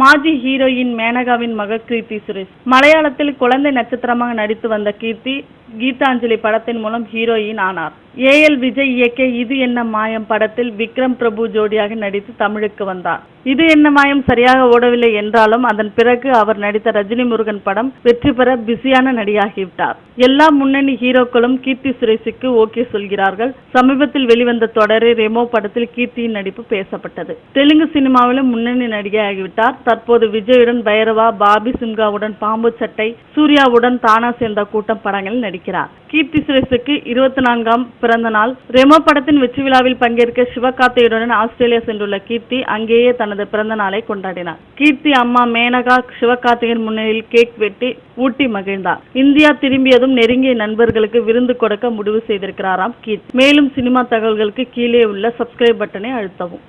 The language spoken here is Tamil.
மாஜி ஹீரோயின் மேனகாவின் மகள் கீர்த்தி சுரேஷ். மலையாளத்தில் குழந்தை நட்சத்திரமாக நடித்து வந்த கீர்த்தி கீதாஞ்சலி படத்தின் மூலம் ஹீரோயின் ஆனார். ஏஎல் விஜய் இயக்கிய இது என்ன மாயம் படத்தில் விக்ரம் பிரபு ஜோடியாக நடித்து தமிழுக்கு வந்தார். இது என்ன மாயம் சரியாக ஓடவில்லை என்றாலும் அதன் பிறகு அவர் நடித்த ரஜினி முருகன் படம் வெற்றி பெற பிஸியான நடிகாகிவிட்டார். எல்லா முன்னணி ஹீரோக்களும் கீர்த்தி சுரேஷுக்கு ஓகே சொல்கிறார்கள். சமீபத்தில் வெளிவந்த தொடரை ரெமோ படத்தில் கீர்த்தியின் நடிப்பு பேசப்பட்டது. தெலுங்கு சினிமாவிலும் முன்னணி நடிகையாகிவிட்டார். தற்போது விஜயுடன் பைரவா, பாபி சிம்காவுடன் பாம்பு சட்டை, சூர்யாவுடன் தானா சேர்ந்த கூட்டம் படங்களில் நடிக்கிறார். கீர்த்தி சுரேஷுக்கு 24ஆம் பிறந்த நாள். ரெமோ படத்தின் வெற்றி விழாவில் பங்கேற்க சிவகார்த்திகேயனுடன் ஆஸ்திரேலியா சென்றுள்ள கீர்த்தி அங்கேயே தனது பிறந்த நாளை கொண்டாடினார். கீர்த்தி அம்மா மேனகா சிவகார்த்திகேயன் முன்னிலையில் கேக் வெட்டி ஊட்டி மகிழ்ந்தார். இந்தியா திரும்பியதும் நெருங்கிய நண்பர்களுக்கு விருந்து கொடுக்க முடிவு செய்திருக்கிறாராம் கீர்த்தி. மேலும் சினிமா தகவல்களுக்கு கீழே உள்ள சப்ஸ்கிரைப் பட்டனை அழுத்தவும்.